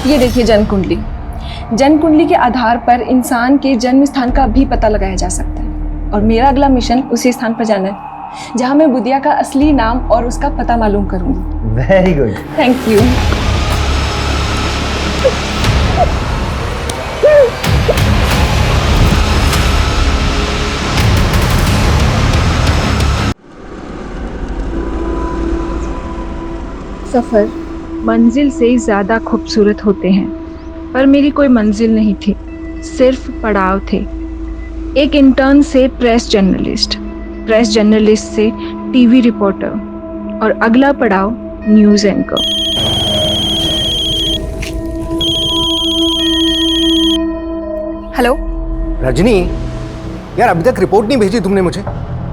ये देखिए जन्म कुंडली। जन्म कुंडली के आधार पर इंसान के जन्म स्थान का भी पता लगाया जा सकता है और मेरा अगला मिशन उसी स्थान पर जाना है जहां मैं बुधिया का असली नाम और उसका पता मालूम करूंगी। Very good. Thank you. सफर मंजिल से ज्यादा खूबसूरत होते हैं, पर मेरी कोई मंजिल नहीं थी, सिर्फ पड़ाव थे। एक इंटर्न से प्रेस जर्नलिस्ट, प्रेस जर्नलिस्ट से टीवी रिपोर्टर और अगला पड़ाव न्यूज़ एंकर। हेलो रजनी, यार अभी तक रिपोर्ट नहीं भेजी तुमने मुझे।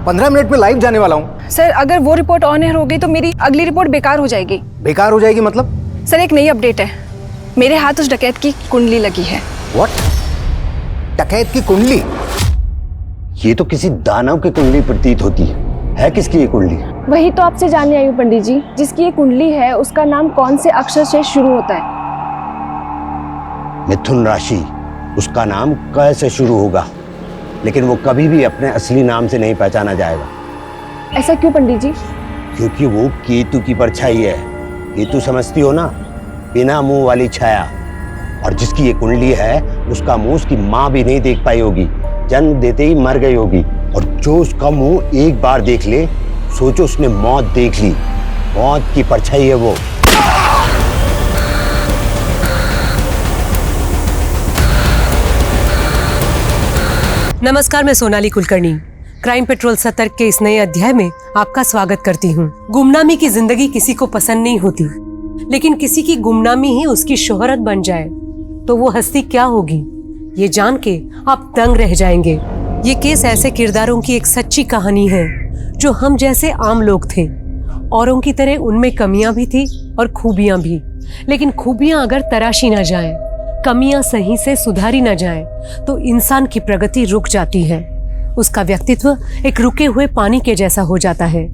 15 मिनट में लाइव जाने वाला हूँ। सर, अगर वो रिपोर्ट ऑन एयर हो गई तो मेरी अगली रिपोर्ट बेकार हो जाएगी। बेकार हो जाएगी मतलब? सर, एक नई अपडेट है। मेरे हाथ उस डकैत की कुंडली लगी है। व्हाट? डकैत की कुंडली? ये तो किसी दानव की कुंडली प्रतीत होती है किसकी ये कुंडली? वही तो आपसे जानने आई हूँ पंडित जी। जिसकी ये कुंडली है उसका नाम कौन से अक्षर से शुरू होता है? मिथुन राशि। उसका नाम क से शुरू होगा, लेकिन वो कभी भी अपने असली नाम से नहीं पहचाना जाएगा। ऐसा क्यों पंडित जी? क्योंकि वो केतु की परछाई है। केतु समझती हो ना, बिना मुंह वाली छाया। और जिसकी ये कुंडली है उसका मुंह उसकी माँ भी नहीं देख पाई होगी, जन्म देते ही मर गई होगी। और जो उसका मुंह एक बार देख ले, सोचो उसने मौत देख ली। मौत की परछाई है वो। नमस्कार, मैं सोनाली कुलकर्णी क्राइम पेट्रोल सतर्क के इस नए अध्याय में आपका स्वागत करती हूँ। गुमनामी की जिंदगी किसी को पसंद नहीं होती, लेकिन किसी की गुमनामी ही उसकी शोहरत बन जाए तो वो हस्ती क्या होगी, ये जान के आप दंग रह जाएंगे। ये केस ऐसे किरदारों की एक सच्ची कहानी है जो हम जैसे आम लोग थे। औरों की तरह उनमें कमियां भी थी और खूबियां भी, लेकिन खूबियां अगर तराशी न जाएं, कमियां सही से सुधारी न जाएं, तो इंसान की प्रगति रुक जाती है। उसका व्यक्तित्व एक रुके हुए पानी के जैसा हो जाता है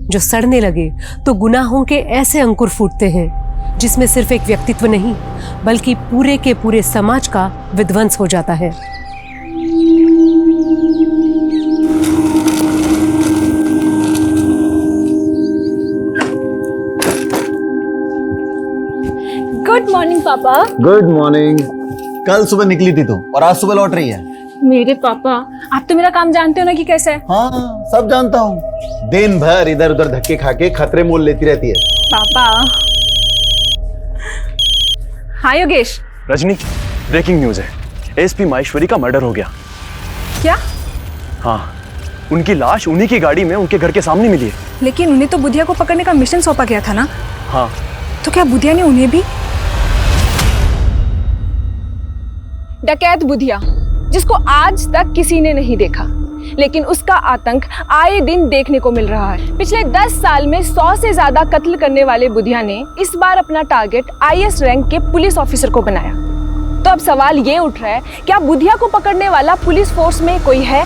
जो सड़ने लगे तो गुनाहों के ऐसे अंकुर फूटते हैं जिसमें सिर्फ एक व्यक्तित्व नहीं बल्कि पूरे के पूरे समाज का विध्वंस हो जाता है। गुड मॉर्निंग पापा। Good morning. कल सुबह निकली थी तुम और आज सुबह लौट रही है। मेरे पापा, आप तो मेरा काम जानते हो ना कि कैसे है। हाँ, सब जानता हूँ। दिन भर इधर उधर धक्के खा के खतरे मोल लेती रहती है। पापा। हाँ योगेश। रजनी, ब्रेकिंग न्यूज है। एसपी माहेश्वरी का मर्डर हो गया। क्या? हाँ, उनकी लाश उन्हीं की गाड़ी में उनके घर के सामने मिली है। लेकिन उन्हें तो बुधिया को पकड़ने का मिशन सौंपा गया था ना। हाँ, तो क्या बुधिया ने उन्हें भी? डकैत बुधिया, जिसको आज तक किसी ने नहीं देखा, लेकिन उसका आतंक आए दिन देखने को मिल रहा है। पिछले 10 साल में 100 से ज्यादा कत्ल करने वाले बुधिया ने इस बार अपना टारगेट आईएएस रैंक के पुलिस ऑफिसर को बनाया। तो अब सवाल ये उठ रहा है, क्या बुधिया को पकड़ने वाला पुलिस फोर्स में कोई है?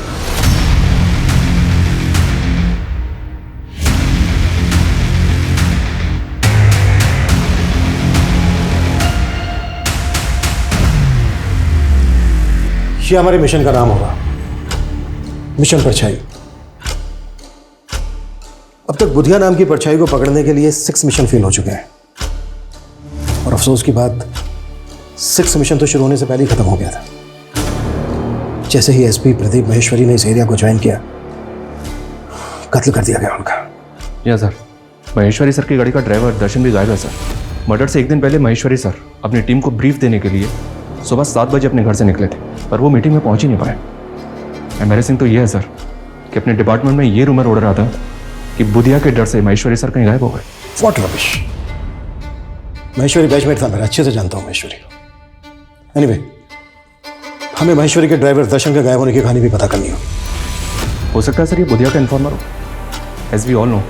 ये हमारे मिशन का नाम होगा, मिशन परछाई। अब तक बुधिया नाम की परछाई को पकड़ने के लिए 6 मिशन फेल हो चुके हैं और अफसोस की बात 6 मिशन तो शुरू होने से पहले ही खत्म हो गया था। जैसे ही एसपी प्रदीप माहेश्वरी ने इस एरिया को ज्वाइन किया, कत्ल कर दिया गया उनका। या सर, माहेश्वरी सर की गाड़ी का ड्राइवर दर्शन भी गायब है सर। मर्डर से एक दिन पहले माहेश्वरी सर अपनी टीम को ब्रीफ देने के लिए सुबह 7 बजे अपने घर से निकले थे, पर वो मीटिंग में पहुंच ही नहीं पाए। एम्बैरेसिंग तो ये है सर कि अपने डिपार्टमेंट में ये रूमर उड़ रहा था कि बुधिया के डर से माहेश्वरी सर कहीं गायब हो गए। What rubbish. माहेश्वरी बैचमेट था मेरा, अच्छे से जानता हूं माहेश्वरी को। एनीवे, हमें माहेश्वरी के ड्राइवर दर्शन के गायब होने की कहानी भी पता करनी हो सकता है सर ये बुधिया का इन्फॉर्मर हो। As we all know,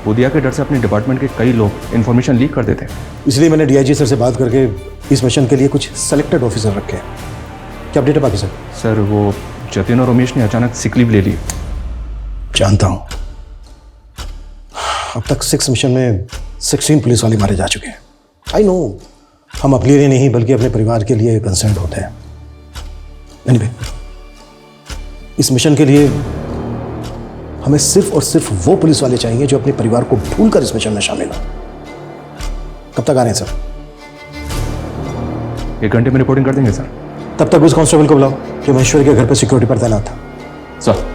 Budhiya के डर से अपने डिपार्टमेंट के कई लोग इन्फॉर्मेशन लीक कर देते हैं। इसलिए मैंने डीआईजी सर से बात करके इस मिशन के लिए कुछ सेलेक्टेड ऑफिसर रखे हैं। क्या अपडेट है बाकी सर? सर वो जतिन और रमेश ने अचानक सिक लीव ले ली। जानता हूं। अब तक 6 मिशन में 16 पुलिस वाले मारे जा चुके हैं। आई नो, हम अपने लिए नहीं बल्कि अपने परिवार के लिए कंसर्न होते हैं। एनीवे, इस मिशन के लिए हमें सिर्फ और सिर्फ वो पुलिस वाले चाहिए जो अपने परिवार को भूलकर इस मिशन में शामिल हो। कब तक आ रहे हैं सर? 1 घंटे में रिपोर्टिंग कर देंगे सर। तब तक उस कांस्टेबल को बुलाओ जो महेश्वरी के घर पर सिक्योरिटी पर तैनात था। सर।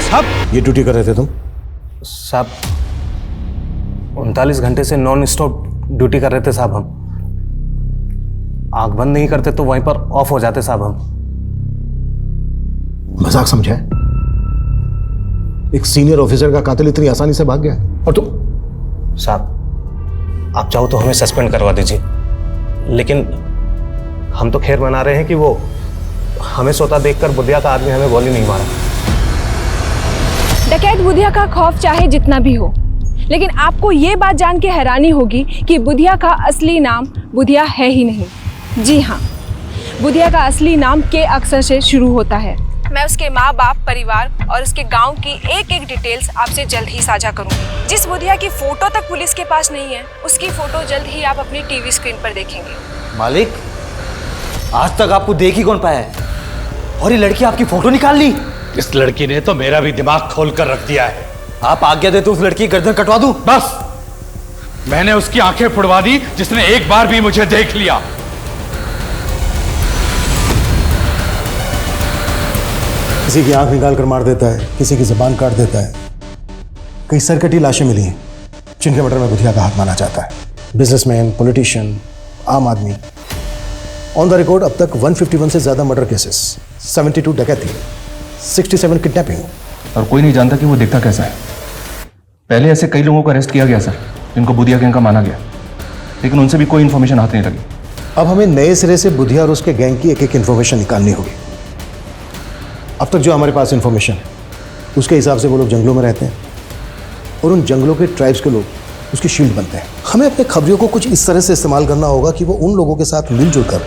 साहब, ये ड्यूटी कर रहे थे तुम? साहब 39 घंटे से नॉन स्टॉप ड्यूटी कर रहे थे साहब। हम आंख बंद नहीं करते तो वहीं पर ऑफ हो जाते साहब। हम मजाक समझा है? एक सीनियर ऑफिसर का कातिल इतनी आसानी से भाग गया और तुम? साहब आप चाहो तो हमें सस्पेंड करवा दीजिए, लेकिन हम तो खैर मना रहे हैं कि वो हमें सोता देखकर बुधिया का आदमी हमें गोली नहीं मारा। डकैत बुधिया का खौफ चाहे जितना भी हो, लेकिन आपको ये बात जान के हैरानी होगी कि बुधिया का असली नाम बुधिया है ही नहीं। जी हाँ, बुधिया का असली नाम के अक्षर से शुरू होता है। मैं उसके माँ बाप, परिवार और उसके गांव की एक एक डिटेल्स आपसे जल्द ही साझा करूंगी। जिस बुधिया की फोटो तक पुलिस के पास नहीं है, उसकी फोटो जल्द ही आप अपनी टीवी स्क्रीन पर देखेंगे। मालिक, आज तक आपको देख ही कौन पाया है, और ये लड़की आपकी फोटो निकाल ली। इस लड़की ने तो मेरा भी दिमाग खोल कर रख दिया है। आप आज्ञा दे तो उस लड़की की गर्दन कटवा दूं? बस, मैंने उसकी आंखें फुड़वा दी जिसने एक बार भी मुझे देख लिया। किसी की आंख निकाल कर मार देता है, किसी की जुबान काट देता है। कई सरकटी लाशें मिली हैं जिनके मर्डर में बुधिया का हाथ माना जाता है। बिजनेसमैन, पॉलिटिशियन, आम आदमी। ऑन द रिकॉर्ड अब तक 151 से ज्यादा मर्डर केसेस, 72 डकैती, 67 किडनैपिंग। और कोई नहीं जानता कि वो दिखता कैसा है। पहले ऐसे कई लोगों को अरेस्ट किया गया सर, जिनको बुधिया गैंग का माना गया, लेकिन उनसे भी कोई इन्फॉर्मेशन हाथ नहीं लगी। अब हमें नए सिरे से बुधिया और उसके गैंग की एक एक इन्फॉर्मेशन निकालनी होगी। अब तक जो हमारे पास इन्फॉर्मेशन है उसके हिसाब से वो लोग जंगलों में रहते हैं और उन जंगलों के ट्राइब्स के लोग उसकी शील्ड बनते हैं। हमें अपने खबरियों को कुछ इस तरह से इस्तेमाल करना होगा कि वो उन लोगों के साथ मिलजुल कर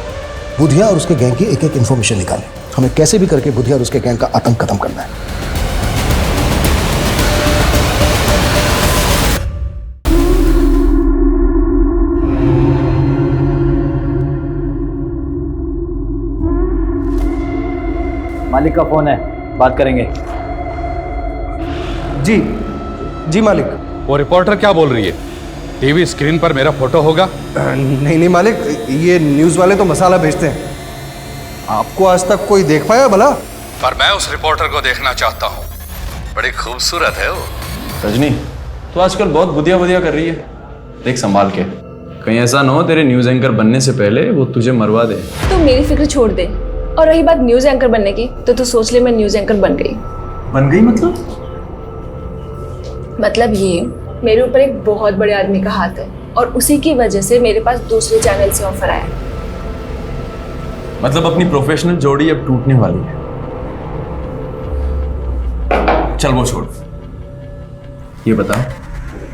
बुधिया और उसके गैंग की एक एक इन्फॉर्मेशन निकालें। हमें कैसे भी करके बुधिया और उसके गैंग का आतंक खत्म करना है। मालिक का फोन है, बात करेंगे। जी जी मालिक। वो रिपोर्टर क्या बोल रही है? टीवी स्क्रीन पर मेरा फोटो होगा? नहीं नहीं मालिक, ये न्यूज़ वाले तो मसाला भेजते हैं। आपको आज तक कोई देख पाया भला? पर मैं उस रिपोर्टर को देखना चाहता हूँ। बड़ी खूबसूरत है वो। रजनी, तो आजकल बहुत बुधिया बुधिया कर रही है, देख संभाल के। कहीं ऐसा ना हो तेरे न्यूज़ एंकर बनने से पहले वो तुझे मरवा दे। तो मेरी फिक्र छोड़ दे। और रही बात न्यूज़ एंकर बनने की, तो तू सोच ले मैं न्यूज़ एंकर बन गई। बन गई मतलब ये, मेरे ऊपर एक बहुत बड़े आदमी का हाथ है और उसी की वजह से मेरे पास दूसरे चैनल से ऑफर आया। मतलब अपनी प्रोफेशनल जोड़ी अब टूटने वाली है। चल वो छोड़, ये बता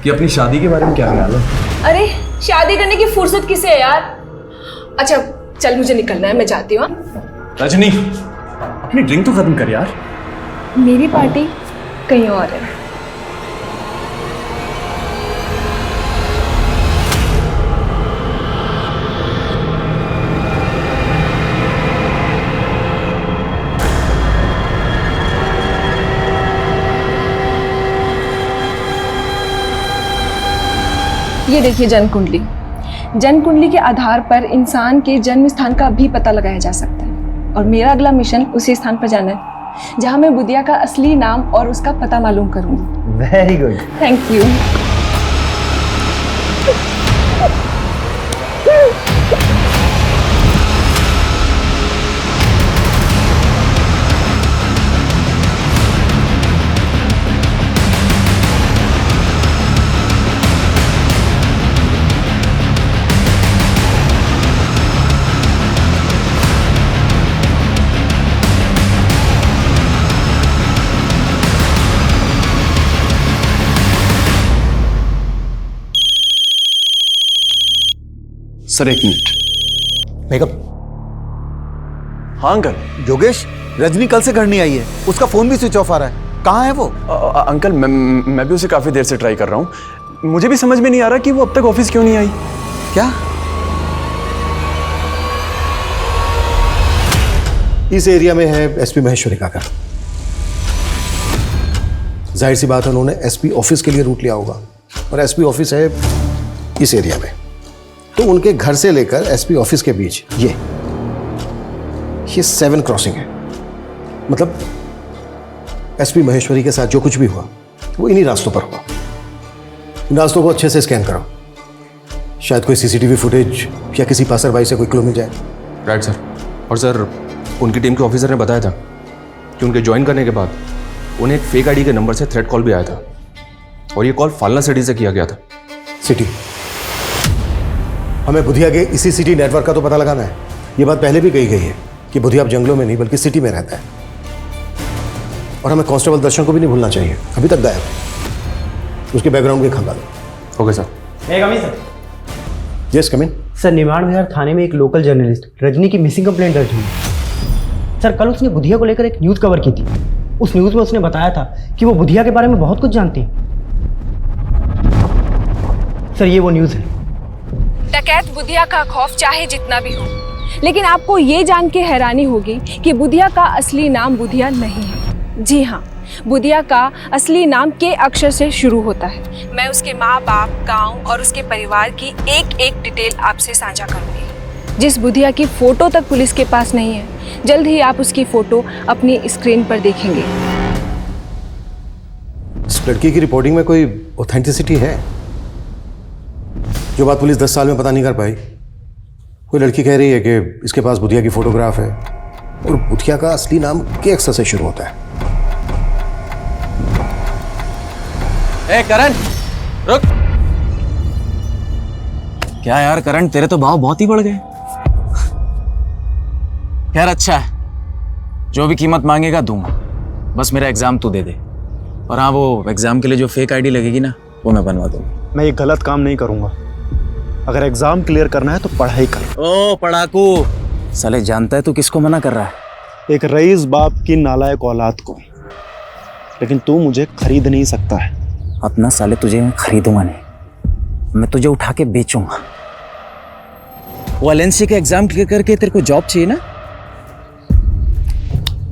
कि अपनी शादी के बारे में क्या ख्याल है? अरे शादी करने की फुर्सत किसे है यार। अच्छा चल, मुझे निकलना है, मैं जाती हूँ। रजनी, अपनी ड्रिंक तो खत्म कर यार। मेरी पार्टी कहीं और है। ये देखिए जन्म कुंडली। जन्म कुंडली के आधार पर इंसान के जन्म स्थान का भी पता लगाया जा सकता है, और मेरा अगला मिशन उसी स्थान पर जाना है जहां मैं बुधिया का असली नाम और उसका पता मालूम करूंगी। Very good. Thank you. Sir एक मिनट। मेकअप। हाँ अंकल। योगेश, रजनी कल से घर नहीं आई है, उसका फोन भी स्विच ऑफ आ रहा है, कहाँ है वो? अंकल मैं भी उसे काफी देर से ट्राई कर रहा हूँ। मुझे भी समझ में नहीं आ रहा कि वो अब तक ऑफिस क्यों नहीं आई। क्या? इस एरिया में है एसपी महेश्वरी का घर। जाहिर सी बात है उन्होंने एसपी ऑफिस के लिए रूट लिया होगा, और एसपी ऑफिस है इस एरिया में। तो उनके घर से लेकर एसपी ऑफिस के बीच ये 7 क्रॉसिंग है। मतलब एसपी महेश्वरी के साथ जो कुछ भी हुआ वो इन्हीं रास्तों पर हुआ। इन रास्तों को अच्छे से स्कैन करो, शायद कोई सीसीटीवी फुटेज या किसी पासरबाई से कोई क्लू मिल जाए। Right sir. और सर उनकी टीम के ऑफिसर ने बताया था कि उनके ज्वाइन करने के बाद उन्हें एक फेक आईडी के नंबर से थ्रेट कॉल भी आया था, और ये कॉल फालना सिटी से किया गया था। सिटी? हमें बुधिया के इसी सिटी नेटवर्क का तो पता लगाना है। ये बात पहले भी कही गई है कि बुधिया अब जंगलों में नहीं बल्कि सिटी में रहता है। और हमें कांस्टेबल दर्शन को भी नहीं भूलना चाहिए, अभी तक गायब है। उसके बैकग्राउंड भी खंगालो। Okay sir. Yes come in. Sir, Nimad Vihar थाने में एक लोकल जर्नलिस्ट रजनी की मिसिंग कंप्लेंट दर्ज हुई। सर, कल उसने बुधिया को लेकर एक न्यूज़ कवर की थी। उस न्यूज़ में उसने बताया था कि वो बुधिया के बारे में बहुत कुछ जानती है। सर, ये वो न्यूज़ है। डकैत बुधिया का खौफ चाहे जितना भी हो, लेकिन आपको ये जान के हैरानी होगी कि बुधिया का असली नाम बुधिया नहीं है। जी हाँ, बुधिया का असली नाम के अक्षर से शुरू होता है। मैं उसके माँ बाप, गांव और उसके परिवार की एक एक डिटेल आपसे साझा करूंगी। जिस बुधिया की फोटो तक पुलिस के पास नहीं है, जल्द ही आप उसकी फोटो अपनी स्क्रीन पर देखेंगे। इस लड़की की रिपोर्टिंग में कोई ऑथेंटिसिटी है? जो बात पुलिस 10 साल में पता नहीं कर पाई। कोई लड़की कह रही है कि इसके पास बुधिया की फोटोग्राफ है, और बुधिया का असली नाम के अक्षर से शुरू होता है। ए करण, रुक। क्या यार करण, तेरे तो भाव बहुत ही बढ़ गए। यार अच्छा है, जो भी कीमत मांगेगा दूंगा, बस मेरा एग्जाम तू दे दे। और हाँ, वो एग्जाम के लिए जो फेक आईडी लगेगी ना, वो मैं बनवा दूंगा। मैं ये गलत काम नहीं करूंगा। अगर एग्जाम क्लियर करना है तो पढ़ाई कर। ओ पढ़ाकू, साले जानता है तू किसको मना कर रहा है? एक रईस बाप की नालायक औलाद को। लेकिन तू मुझे खरीद नहीं सकता है। अपना साले तुझे मैं खरीदूंगा नहीं, मैं तुझे उठा के बेचूंगा। वो एलएनसी के एग्जाम क्लियर करके तेरे को जॉब चाहिए ना,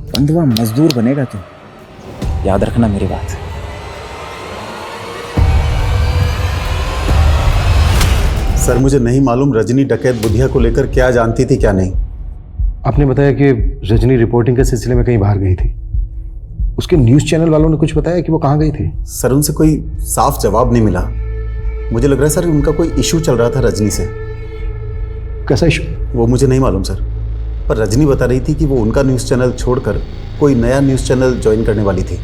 बंधुआ मजदूर बनेगा तू, याद रखना मेरी बात। सर मुझे नहीं मालूम रजनी डकैत बुधिया को लेकर क्या जानती थी क्या नहीं। आपने बताया कि रजनी रिपोर्टिंग के सिलसिले में कहीं बाहर गई थी। उसके न्यूज़ चैनल वालों ने कुछ बताया कि वो कहाँ गई थी? सर उनसे कोई साफ जवाब नहीं मिला। मुझे लग रहा है सर उनका कोई इशू चल रहा था रजनी से। कैसा इशू? वो मुझे नहीं मालूम सर, पर रजनी बता रही थी कि वो उनका न्यूज़ चैनल छोड़कर कोई नया न्यूज़ चैनल ज्वाइन करने वाली थी।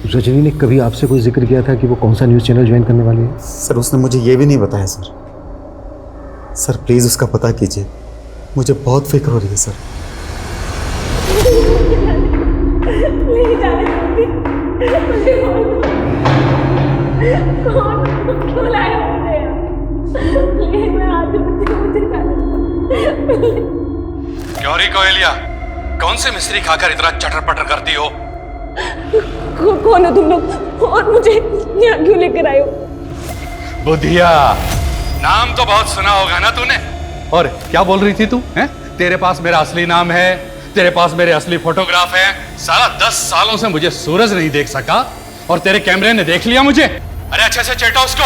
रजनी ने कभी आपसे कोई जिक्र किया था कि वो कौन सा न्यूज़ चैनल ज्वाइन करने वाली है? सर उसने मुझे ये भी नहीं बताया सर। सर प्लीज़ उसका पता कीजिए, मुझे बहुत फिक्र हो रही है सर। क्यों री कोयलिया, कौन से मिस्त्री खाकर इतना चटर पटर करती हो? कौन हो तुम लोग और मुझे यहाँ क्यों लेकर आए हो? बुधिया, नाम तो बहुत सुना होगा ना तूने। और क्या बोल रही थी तू? हैं? तेरे पास मेरा असली नाम है, तेरे पास मेरे असली फोटोग्राफ है। साला 10 सालों से मुझे सूरज नहीं देख सका और तेरे कैमरे ने देख लिया मुझे। अरे अच्छे से चेटो उसको।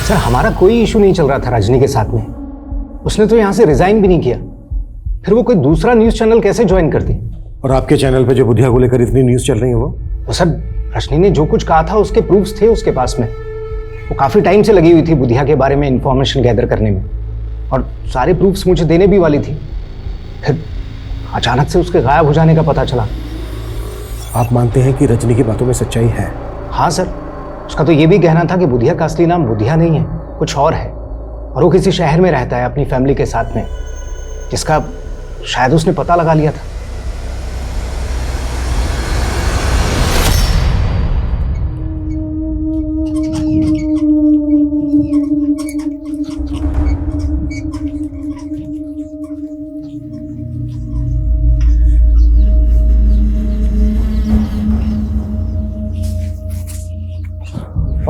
सर, हमारा कोई इशू नहीं चल रहा था रजनी के साथ में। उसने तो यहाँ से रिजाइन भी नहीं किया, फिर वो कोई दूसरा न्यूज़ चैनल कैसे ज्वाइन करती? और आपके चैनल पे जो बुधिया को लेकर इतनी न्यूज़ चल रही है वो सर, रजनी ने जो कुछ कहा था उसके प्रूफ्स थे उसके पास में। वो काफ़ी टाइम से लगी हुई थी बुधिया के बारे में इंफॉर्मेशन गैदर करने में, और सारे प्रूफ्स मुझे देने भी वाली थी। फिर अचानक से उसके गायब हो जाने का पता चला। आप मानते हैं कि रजनी की बातों में सच्चाई है? हाँ सर, उसका तो ये भी कहना था कि बुधिया का असली नाम बुधिया नहीं है, कुछ और है, और वो किसी शहर में रहता है अपनी फैमिली के साथ में, जिसका शायद उसने पता लगा लिया था।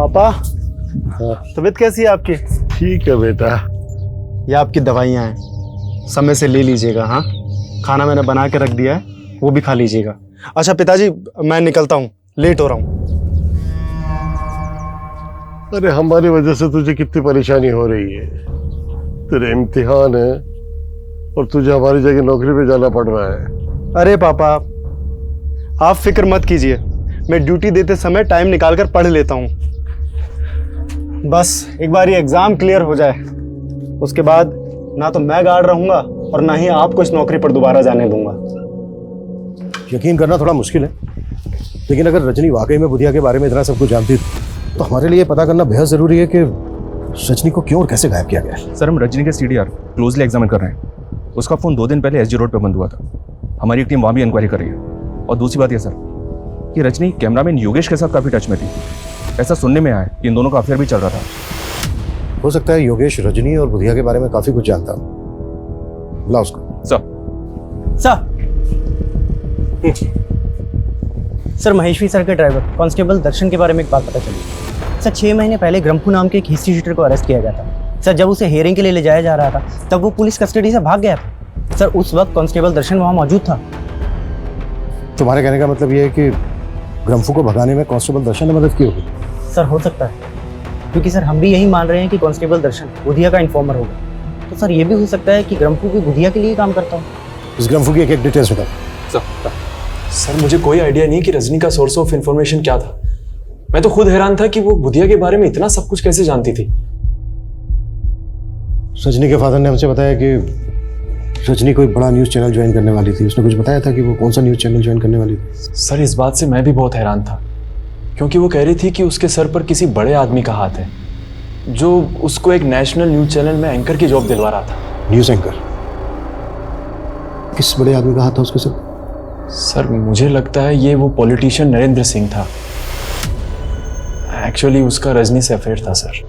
पापा, तबीयत कैसी है आपकी? ठीक है बेटा। ये आपकी दवाइयाँ हैं, समय से ले लीजिएगा। हाँ, खाना मैंने बना के रख दिया है, वो भी खा लीजिएगा। अच्छा पिताजी, मैं निकलता हूँ, लेट हो रहा हूँ। अरे हमारी वजह से तुझे कितनी परेशानी हो रही है। तेरे इम्तिहान है और तुझे हमारी जगह नौकरी पे जाना पड़ रहा है। अरे पापा, आप फिक्र मत कीजिए, मैं ड्यूटी देते समय टाइम निकाल कर पढ़ लेता हूँ। बस एक बार ये एग्जाम क्लियर हो जाए, उसके बाद ना तो मैं गार्ड रहूंगा और ना ही आपको इस नौकरी पर दोबारा जाने दूंगा। यकीन करना थोड़ा मुश्किल है, लेकिन अगर रजनी वाकई में बुधिया के बारे में इतना सब कुछ जानती तो हमारे लिए पता करना बेहद जरूरी है कि रजनी को क्यों और कैसे गायब किया गया। सर, हम रजनी के CDR क्लोजली एग्जामिन कर रहे हैं। उसका फ़ोन 2 दिन पहले SG रोड पर बंद हुआ था। हमारी एक टीम वहाँ भी इंक्वायरी कर रही है। और दूसरी बात यह सर कि रजनी कैमरामैन योगेश के साथ काफ़ी टच में थी। ऐसा सुनने में आया कि इन दोनों का अफेयर भी चल रहा था। हो सकता है योगेश रजनी और बुधिया के बारे में काफी कुछ जानता हो। बुला उसको। सर, महेश्वरी सर के ड्राइवर कांस्टेबल दर्शन के बारे में एक बात पता चली। सर, 6 महीने पहले ग्रम्फू नाम के एक हिस्ट्री शीटर को अरेस्ट किया गया था। सर, जब उसे हियरिंग के लिए ले जाया जा रहा था तब वो पुलिस कस्टडी से भाग गया था। सर, उस वक्त कांस्टेबल दर्शन वहाँ मौजूद था। तुम्हारे कहने का मतलब ये है कि ग्रम्फू को भगाने में कांस्टेबल दर्शन ने मदद की होगी? सर, हो सकता है, क्योंकि सर हम भी यही मान रहे हैं कि कांस्टेबल दर्शन बुधिया का इन्फॉर्मर होगा। तो सर ये भी हो सकता है कि ग्रम्फू भी बुधिया के लिए काम करता हो। इस ग्रम्फू की एक डिटेल्स बताओ। सर, मुझे कोई आइडिया नहीं कि रजनी का सोर्स ऑफ इंफॉर्मेशन क्या था। मैं तो खुद हैरान था कि वो बुधिया के बारे में इतना सब कुछ कैसे जानती थी। रजनी के फादर ने हमसे बताया कि रजनी कोई बड़ा न्यूज़ चैनल ज्वाइन करने वाली थी। उसने कुछ बताया था कि वो कौन सा न्यूज़ चैनल ज्वाइन करने वाली थी? सर, इस बात से मैं भी बहुत हैरान था, क्योंकि वो कह रही थी कि उसके सर पर किसी बड़े आदमी का हाथ है जो उसको एक नेशनल न्यूज़ चैनल में एंकर की जॉब दिलवा रहा था। News anchor? किस बड़े आदमी का हाथ था उसके सर? सर, मुझे लगता है ये वो पॉलिटिशियन नरेंद्र सिंह था। एक्चुअली उसका रजनी से अफेयर था सर।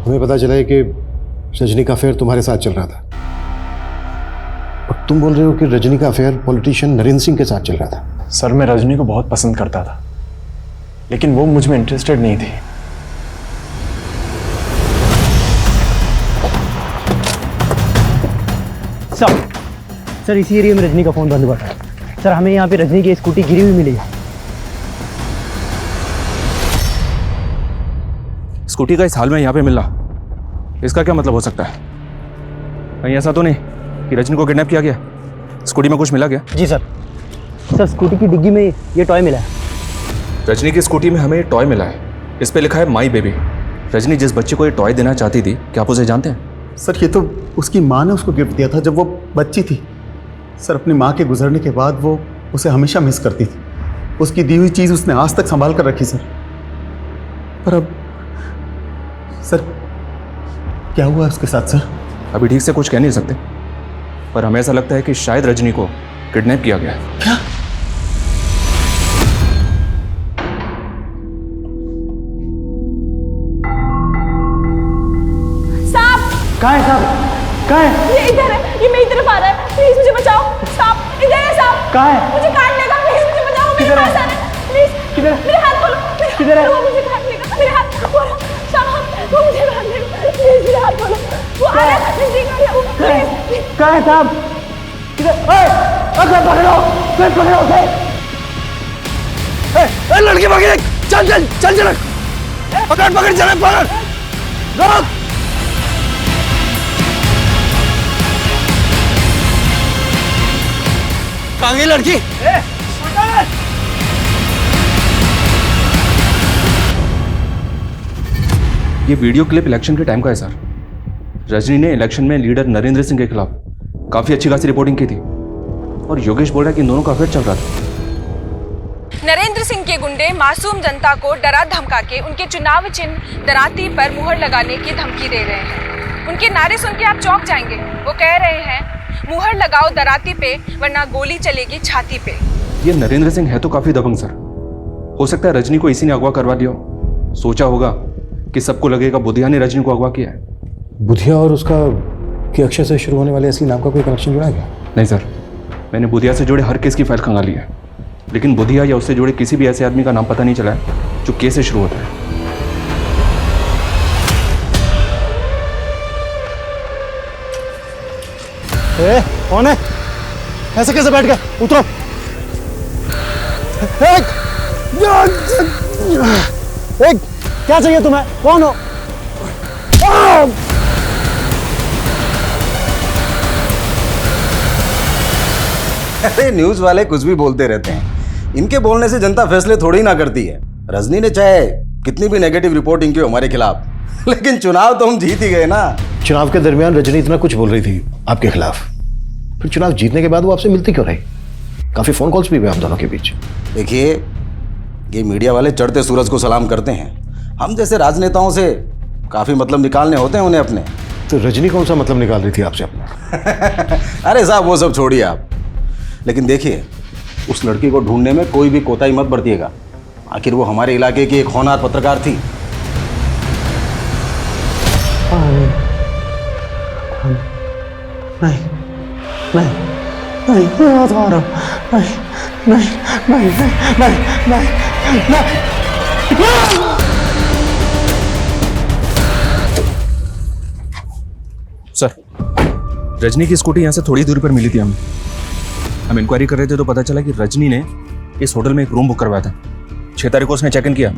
हमें पता चला है कि रजनी का अफेयर तुम्हारे साथ चल रहा था, और तुम बोल रहे हो कि रजनी का अफेयर पॉलिटिशियन नरेंद्र सिंह के साथ चल रहा था। सर, मैं रजनी को बहुत पसंद करता था, लेकिन वो मुझ में इंटरेस्टेड नहीं थी। सर, इसी एरिया में रजनी का फोन बंद हुआ था। सर, हमें यहाँ पे रजनी की स्कूटी गिरी हुई मिली है। स्कूटी का इस हाल में यहाँ पे मिलना, इसका क्या मतलब हो सकता है? कहीं ऐसा तो नहीं कि रजनी को किडनैप किया गया? स्कूटी में कुछ मिला गया? जी सर। सर, स्कूटी की डिग्गी में ये टॉय मिला है। रजनी की स्कूटी में हमें टॉय मिला है, इस पे लिखा है माई बेबी। रजनी जिस बच्चे को ये टॉय देना चाहती थी, क्या आप उसे जानते हैं? सर, ये तो उसकी माँ ने उसको गिफ्ट दिया था जब वो बच्ची थी। सर, अपनी माँ के गुजरने के बाद वो उसे हमेशा मिस करती थी। उसकी दी हुई चीज़ उसने आज तक संभाल कर रखी सर। पर अब सर क्या हुआ उसके साथ सर? अभी ठीक से कुछ कह नहीं सकते, पर हमें ऐसा लगता है कि शायद रजनी को किडनैप किया गया है। क्या? कहाँ है साहब? कहाँ है? ये इधर है, ये मेरी तरफ आ रहा है। प्लीज मुझे बचाओ। साहब, इधर है साहब। कहाँ है? मुझे काट लेगा, प्लीज मुझे बचाओ। मेरे पास आ रहा है, प्लीज। किधर? मेरे हाथ खोलो। किधर है? वो मुझे काट लेगा, मेरे हाथ खोलो। साहब, वो मुझे काट लेगा, प्लीज मेरे हाथ खोलो। वो आ रहा है, नजदीक आ रहा है वो, प्लीज। कहाँ है साहब? किधर? अगर पकड़ो, फिर पकड़ो उसे। लड़की पकड़, चल चल चल चल, पकड़ पकड़, चल पकड़, रोक। कहाँ गई लड़की? ये वीडियो क्लिप इलेक्शन के टाइम का है सर। रजनी ने इलेक्शन में लीडर नरेंद्र सिंह के खिलाफ काफी अच्छी खासी रिपोर्टिंग की थी, और योगेश बोल रहा है कि इन दोनों का अफेयर चल रहा था। नरेंद्र सिंह के गुंडे मासूम जनता को डरा धमका के उनके चुनाव चिन्ह दराती पर मुहर लगाने की धमकी दे रहे हैं। उनके नारे सुन के आप चौंक जाएंगे। वो कह रहे हैं, मुहर लगाओ दराती पे, वरना गोली चलेगी छाती पे। ये नरेंद्र सिंह है तो काफी दबंग सर। हो सकता है रजनी को इसी ने अगवा करवा दिया हो। सोचा होगा कि सबको लगेगा बुधिया ने रजनी को अगवा किया है। बुधिया और उसका के अक्षर से शुरू होने वाले असली नाम का कोई कनेक्शन जुड़ा गया? नहीं सर, मैंने बुधिया से जुड़े हर केस की फाइल खंगाली है, लेकिन बुधिया या उससे जुड़े किसी भी ऐसे आदमी का नाम पता नहीं चला है जो केस से शुरू होता है। कौन है? ऐसे कैसे बैठ गए? उतरो। एक क्या चाहिए तुम्हें? कौन हो? अरे न्यूज वाले कुछ भी बोलते रहते हैं, इनके बोलने से जनता फैसले थोड़ी ना करती है। रजनी ने चाहे कितनी भी नेगेटिव रिपोर्टिंग की हमारे खिलाफ, लेकिन चुनाव तो हम जीत ही गए ना। चुनाव के दरमियान रजनी इतना कुछ बोल रही थी आपके खिलाफ, फिर चुनाव जीतने के बाद वो आपसे मिलती क्यों रही? काफी फोन कॉल्स भी हुए आप दोनों के बीच। देखिए, ये मीडिया वाले चढ़ते सूरज को सलाम करते हैं, हम जैसे राजनेताओं से काफी मतलब निकालने होते हैं उन्हें अपने। तो रजनी कौन सा मतलब निकाल रही थी आपसे अपना? अरे साहब वो सब छोड़िए आप, लेकिन देखिए उस लड़की को ढूंढने में कोई भी कोताही मत बरतिएगा। आखिर वो हमारे इलाके की एक होनहार पत्रकार थी। नहीं नहीं नहीं, मैं बात आ रहा हूँ। नहीं नहीं नहीं नहीं नहीं नहीं। सर, रजनी की स्कूटी यहाँ से थोड़ी दूरी पर मिली थी हमें। हम इंक्वायरी कर रहे थे तो पता चला कि रजनी ने इस होटल में एक रूम बुक करवाया था। 6 तारीख को उसने चेक इन किया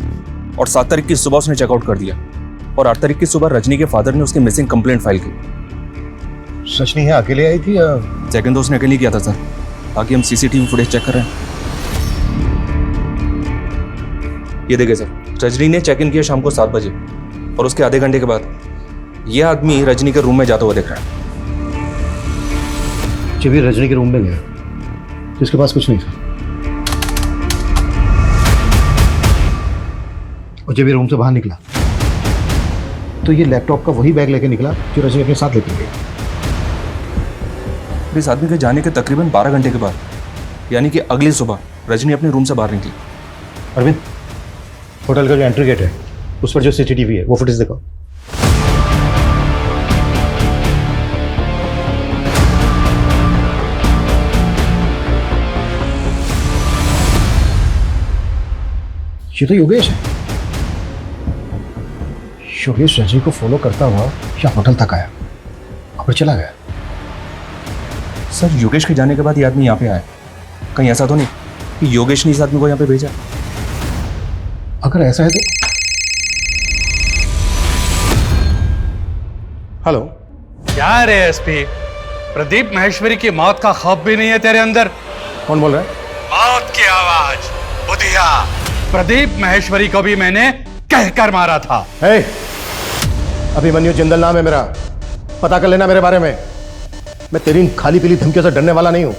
और 7 तारीख की सुबह उसने चेकआउट कर दिया, और 8 तारीख की सुबह रजनी के फादर ने उसकी मिसिंग कंप्लेंट फाइल की। सच नहीं है, अकेले आई थी या? चेक इन तो उसने अकेले किया था सर। बाकी हम सीसीटीवी फुटेज चेक कर रहे हैं। ये देखिए सर, रजनी ने चेक इन किया शाम को 7 बजे, और उसके आधे घंटे के बाद यह आदमी रजनी के रूम में जाता हुआ दिख रहा है। जब ये रजनी के रूम में गया जिसके पास कुछ नहीं था, और जब ये रूम से बाहर निकला तो ये लैपटॉप का वही बैग लेके निकला जो रजनी अपने साथ लेके गई। इस आदमी के जाने के तकरीबन 12 घंटे के बाद, यानी कि अगली सुबह, रजनी अपने रूम से बाहर निकली। अरविंद, होटल का जो एंट्री गेट है उस पर जो सीसीटीवी है वो फुटेज दिखाओ। ये तो योगेश है। योगेश रजनी को फॉलो करता हुआ या होटल तक आया और फिर चला गया। सर, योगेश के जाने के बाद ये आदमी यहाँ पे आया। कहीं ऐसा तो नहीं कि योगेश ने इस आदमी को यहाँ पे भेजा? अगर ऐसा है तो हेलो। क्या रे एसपी, प्रदीप महेश्वरी की मौत का खौफ भी नहीं है तेरे अंदर? कौन बोल रहा है? मौत की आवाज, बुधिया। प्रदीप महेश्वरी को भी मैंने कहकर मारा था। अभिमन्यु जिंदल नाम है मेरा, पता कर लेना मेरे बारे में। मैं तेरी इन खाली पीली धमकियों से डरने वाला नहीं हूं।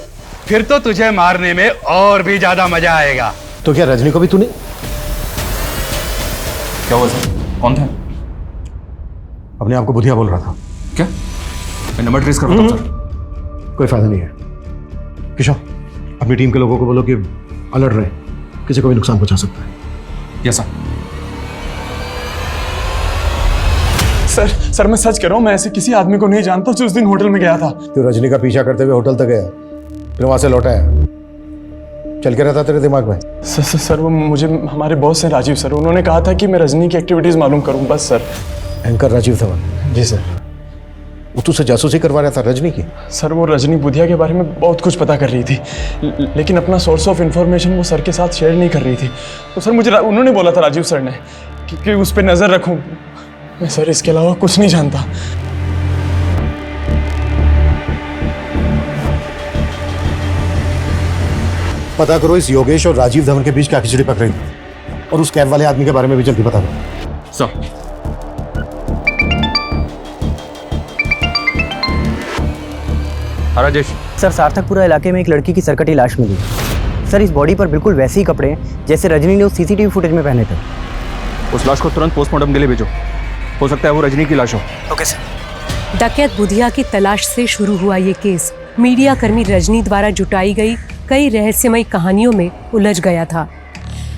फिर तो तुझे मारने में और भी ज्यादा मजा आएगा। तो क्या रजनी को भी तूने? क्या हुआ सर? कौन था? अपने आप को बुधिया बोल रहा था। क्या? मैं नंबर ट्रेस कर रहा हूं सर। कोई फायदा नहीं है। किशोर, अपनी टीम के लोगों को बोलो कि अलर्ट रहे, किसी को भी नुकसान पहुंचा सकता है। Yes sir. सर मैं सच कह रहा हूँ, मैं ऐसे किसी आदमी को नहीं जानता जो उस दिन होटल में गया था। तो रजनी का पीछा करते हुए होटल तक गया, फिर वहां से लौटा है, चल के रहता तेरे दिमाग में? सर वो मुझे हमारे बॉस हैं राजीव सर, उन्होंने कहा था कि मैं रजनी की एक्टिविटीज मालूम करूं बस सर। एंकर राजीव धवन? जी सर। वो तुझसे जासूसी करवा रहा था रजनी की? सर वो रजनी बुधिया के बारे में बहुत कुछ पता कर रही थी, लेकिन अपना सोर्स ऑफ इंफॉर्मेशन वो सर के साथ शेयर नहीं कर रही थी। तो सर मुझे उन्होंने बोला था राजीव सर ने कि उस पर नजर रखूं। मैं सर इसके अलावा कुछ नहीं जानता। पता करो इस योगेश और राजीव धवन के बीच क्या खिचड़ी पक रही है, और उस कैब वाले आदमी के बारे में भी जल्दी पता करो। सर। राजेश। सर, सार्थकपुरा इलाके में एक लड़की की सरकटी लाश मिली। सर, इस बॉडी पर बिल्कुल वैसे ही कपड़े हैं जैसे रजनी ने उस सीसीटीवी फुटेज में पहने थे। उस लाश को तुरंत पोस्टमार्टम के लिए भेजो, हो सकता है वो रजनी की लाश हो। Okay sir. डकैत बुधिया की तलाश से शुरू हुआ ये केस मीडिया कर्मी रजनी द्वारा जुटाई गई कई रहस्यमयी कहानियों में उलझ गया था।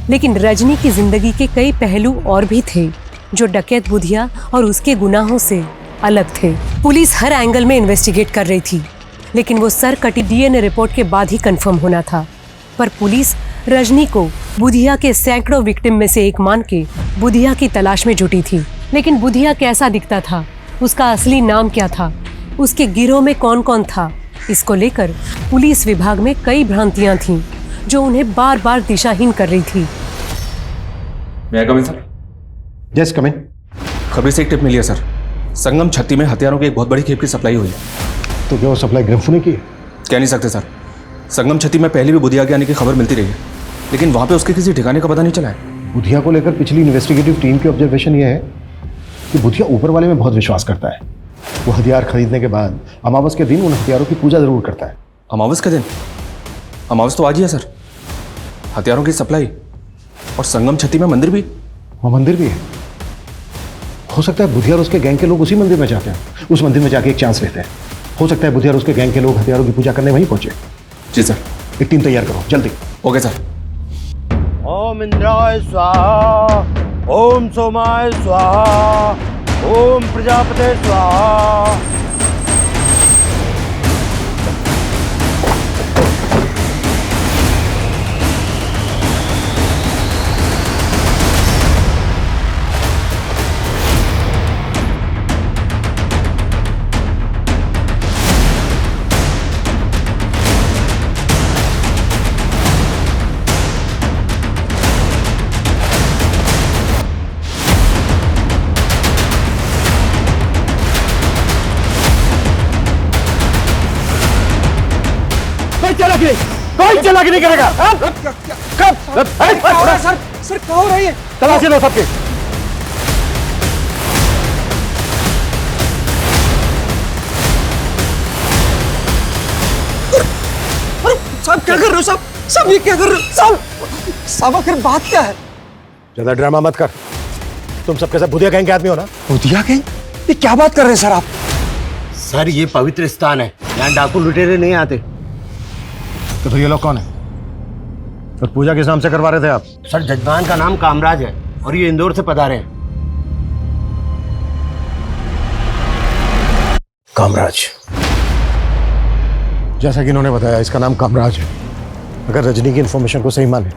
लेकिन रजनी की जिंदगी के कई पहलू और भी थे जो डकैत बुधिया और उसके गुनाहों से अलग थे। पुलिस हर एंगल में इन्वेस्टिगेट कर रही थी, लेकिन वो सर कटी डीएनए रिपोर्ट के बाद ही कंफर्म होना था। पर पुलिस रजनी को बुधिया के सैकड़ों विक्टिम में से एक मान के बुधिया की तलाश में जुटी थी। लेकिन बुधिया कैसा दिखता था, उसका असली नाम क्या था, उसके गिरोह में कौन कौन था, इसको लेकर पुलिस विभाग में कई भ्रांतियां थीं, जो उन्हें बार बार दिशाहीन कर रही थी। मैं कम इन सर? यस कम इन। खबरी से एक टिप मिली है सर, संगम छत्ती में हथियारों की एक बहुत बड़ी खेप की सप्लाई हुई है। तो क्या वो सप्लाई ग्रम्फू ने की है? कह नहीं सकते सर, संगम छत्ती में पहले भी बुधिया के आने की खबर मिलती रही है, लेकिन वहां पे उसके किसी ठिकाने का पता नहीं चला है। बुधिया को लेकर पिछली इन्वेस्टिगेटिव टीम की ऑब्जर्वेशन ये है कि बुधिया ऊपर वाले में बहुत विश्वास करता है। वो हथियार खरीदने के बाद अमावस के दिन उन हथियारों की पूजा जरूर करता है। अमावस के दिन? अमावस तो आज ही है सर। हथियारों की सप्लाई और संगम छत्ती में मंदिर भी? वहाँ मंदिर भी है। हो सकता है बुधिया और उसके गैंग के लोग उसी मंदिर में जाते हैं, उस मंदिर में जाके एक चांस लेते हैं। हो सकता है बुधिया और उसके गैंग के लोग हथियारों की पूजा करने वहीं पहुंचे। जी सर। एक टीम तैयार करो जल्दी। Okay sir. ओम इंद्राय स्वाहा, ओम सोमाय स्वाहा, ओम प्रजापते स्वाहा। कोई चालाकी नहीं करेगा। कब? सर क्या हो रही है? तलाशी लो सबके। साहब क्या कर रहे हो साहब? साहब ये क्या कर रहे हो साहब? साहब आखिर बात क्या है? ज्यादा ड्रामा मत कर। तुम सबके सब बुधिया गैंग के आदमी हो ना? बुधिया गैंग? ये क्या बात कर रहे हैं सर आप? सर ये पवित्र स्थान है, यहाँ डाकू लुटेरे नहीं आते। तो फिर ये लोग कौन है? तो पूजा किस नाम से करवा रहे थे आप? सर जजमान का नाम कामराज है और ये इंदौर से पधारे हैं। कामराज, जैसा कि इन्होंने बताया इसका नाम कामराज है। अगर रजनी की इंफॉर्मेशन को सही माने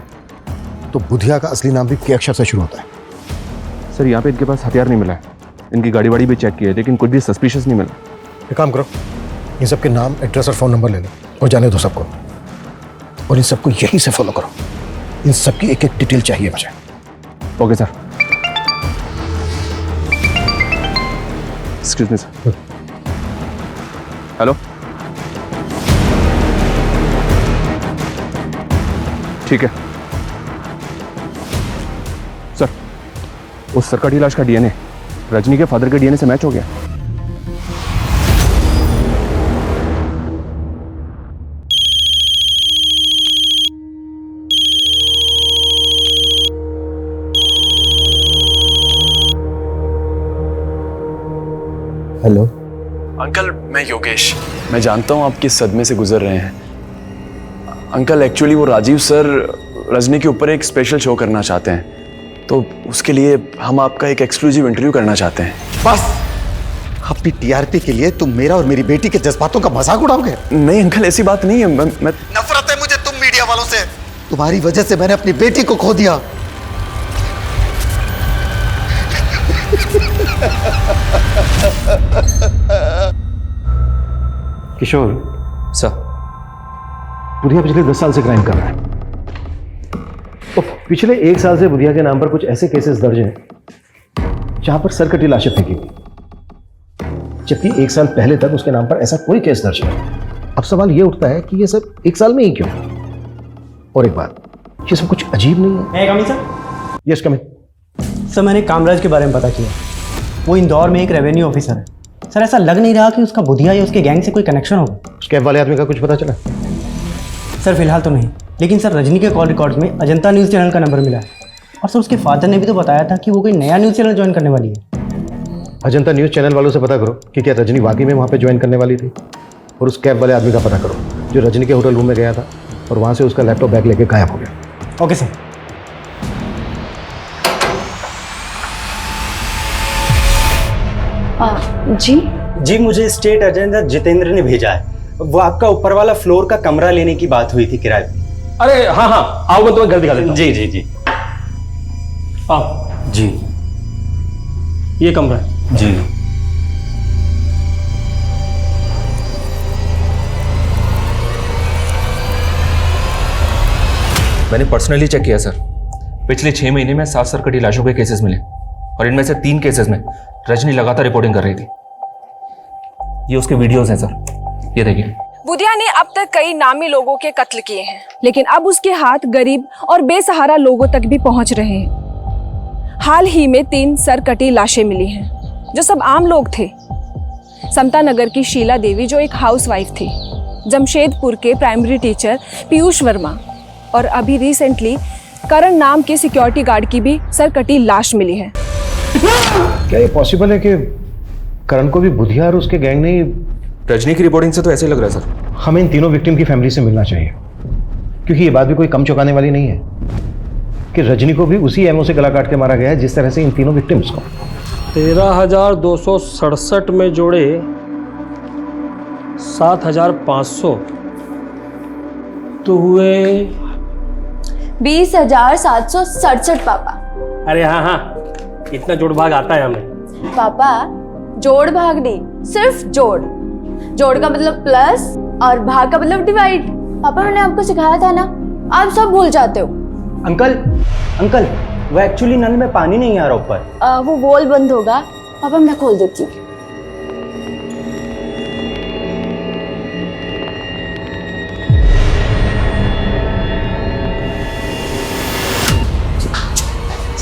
तो बुधिया का असली नाम भी के अक्षर से शुरू होता है। सर यहाँ पे इनके पास हथियार नहीं मिला है, इनकी गाड़ी वाड़ी भी चेक की है, लेकिन कुछ भी सस्पिशियस नहीं मिला। एक काम करो, इन सबके नाम, एड्रेस और फोन नंबर ले लो और जाने दो सबको, और इन सबको यहीं से फॉलो करो। इन सबकी एक एक डिटेल चाहिए मुझे। Okay sir. Excuse me sir. Hello, ठीक है सर। उस सरकटी लाश का डीएनए रजनी के फादर के डीएनए से मैच हो गया। हेलो अंकल, मैं योगेश। मैं जानता हूँ आप किस सदमे से गुजर रहे हैं। अंकल एक्चुअली वो राजीव सर रजनी के ऊपर एक स्पेशल शो करना चाहते हैं, तो उसके लिए हम आपका एक एक्सक्लूसिव इंटरव्यू करना चाहते हैं। बस अपनी टीआरपी के लिए तुम मेरा और मेरी बेटी के जज्बातों का मजाक उड़ाओगे? नहीं अंकल, ऐसी बात नहीं है। मैं नफरत है मुझे तुम मीडिया वालों से। तुम्हारी वजह से मैंने अपनी बेटी को खो दिया। किशोर सर, बुधिया पिछले 10 साल से क्राइम कर रहा है। तो पिछले 1 साल से बुधिया के नाम पर कुछ ऐसे केसेस दर्ज हैं जहां पर सरकटी लाशें फेंकी गई, जबकि 1 साल पहले तक उसके नाम पर ऐसा कोई केस दर्ज नहीं। अब सवाल यह उठता है कि ये सब 1 साल में ही क्यों? और एक बात, ये सब कुछ अजीब नहीं है? Coming sir. Yes coming. Sir मैंने कामराज के बारे में पता किया, वो इंदौर में एक रेवेन्यू ऑफिसर है। सर ऐसा लग नहीं रहा कि उसका बुधिया या उसके गैंग से कोई कनेक्शन होगा। उस कैब वाले आदमी का कुछ पता चला? सर फिलहाल तो नहीं, लेकिन सर रजनी के कॉल रिकॉर्ड्स में अजंता न्यूज़ चैनल का नंबर मिला है। और सर उसके फादर ने भी तो बताया था कि वो कोई नया न्यूज़ चैनल ज्वाइन करने वाली है। अजंता न्यूज़ चैनल वालों से पता करो कि क्या रजनी वाकई में वहाँ पे ज्वाइन करने वाली थी, और उस कैब वाले आदमी का पता करो जो रजनी के होटल रूम में गया था और वहाँ से उसका लैपटॉप बैग लेके गायब हो गया। Okay sir. जी मुझे स्टेट एजेंट जितेंद्र ने भेजा है। वो आपका ऊपर वाला फ्लोर का कमरा लेने की बात हुई थी किराए पे। अरे हाँ हाँ, आओ मैं तुम्हें घर दिखा देता हूं। जी जी जी आओ जी। ये कमरा है जी। मैंने पर्सनली चेक किया सर। पिछले 6 महीने में 7 सरकटी लाशों के केसेस मिले और इनमें से 3 केसेस में रजनी लगातार रिपोर्टिंग कर रही थी। ये उसके वीडियोस हैं सर, ये देखिए। बुधिया ने अब तक कई नामी लोगों के कत्ल किए हैं, लेकिन अब उसके हाथ गरीब और बेसहारा लोगों तक भी पहुंच रहे हैं। हाल ही में 3 सरकटी लाशें मिली हैं, जो सब आम लोग थे। समता नगर की शीला देवी, जो एक हाउसवाइफ थी, जमशेदपुर के प्राइमरी टीचर पीयूष वर्मा, और अभी रिसेंटली करण नाम के सिक्योरिटी गार्ड की भी सरकटी लाश मिली है। क्या ये पॉसिबल है कि करण को भी बुधिया और उसके गैंग ने? रजनी की रिपोर्टिंग से तो ऐसे लग रहा है सर। हमें इन तीनों विक्टिम की फैमिली से मिलना चाहिए, क्योंकि ये बात भी कोई कम चौंकाने वाली नहीं है कि रजनी को भी उसी एमओ से गला काट के मारा गया है जिस तरह से इन तीनों विक्टिम्स को। 13,267 में जोड़े 7,500 तो हुए 20,767 पापा। अरे हाँ हाँ, इतना जोड़ भाग आता है हमें। पापा जोड़ भाग नहीं, सिर्फ जोड़। जोड़ का मतलब प्लस और भाग का मतलब डिवाइड। पापा मैंने आपको सिखाया था ना, आप सब भूल जाते हो। अंकल वो एक्चुअली नल में पानी नहीं आ रहा ऊपर। वो वॉल बंद होगा, पापा मैं खोल देती हूँ।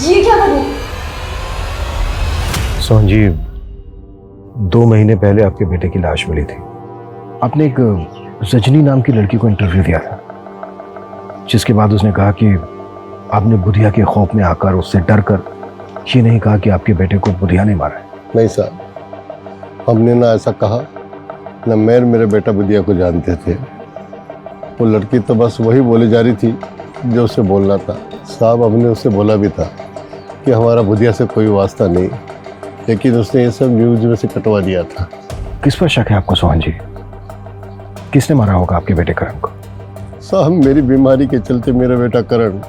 ये क्या करूँ? सोहन जी, 2 महीने पहले आपके बेटे की लाश मिली थी। आपने एक रजनी नाम की लड़की को इंटरव्यू दिया था, जिसके बाद उसने कहा कि आपने बुधिया के खौफ में आकर, उससे डर कर ये नहीं कहा कि आपके बेटे को बुधिया ने मारा है। नहीं साहब, हमने ना ऐसा कहा, ना मैं मेरे बेटा बुधिया को जानते थे। वो लड़की तो बस वही बोली जा रही थी जो उसे बोलना था। साहब, हमने उससे बोला भी था कि हमारा बुधिया से कोई वास्ता नहीं, लेकिन उसने ये सब न्यूज में से कटवा दिया था। किस पर शक है आपको सोहन जी? किसने मारा होगा आपके बेटे करण को? साहब, मेरी बीमारी के चलते मेरा बेटा करण